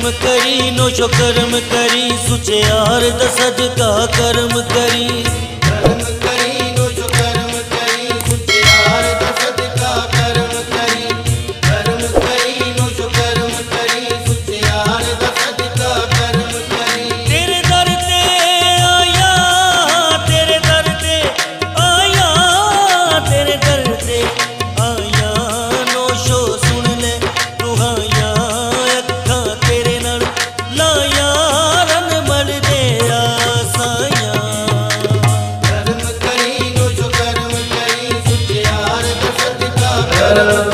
करम करी नोशो करम करी सुचे यार दा सदका करम करी नोशो करम करी सुचे यार दा सदका करम करी नोशो करम करी सुचे यार दा सदका करम करी। तेरे दर ते आया तेरे दर ते आया तेरे दर ते आया नोशो सुन ले दुहाया अखा तेरे नाल लाया रन मल दे आसाया करम करी नोशो करम करी सुचे यार दा सदका करम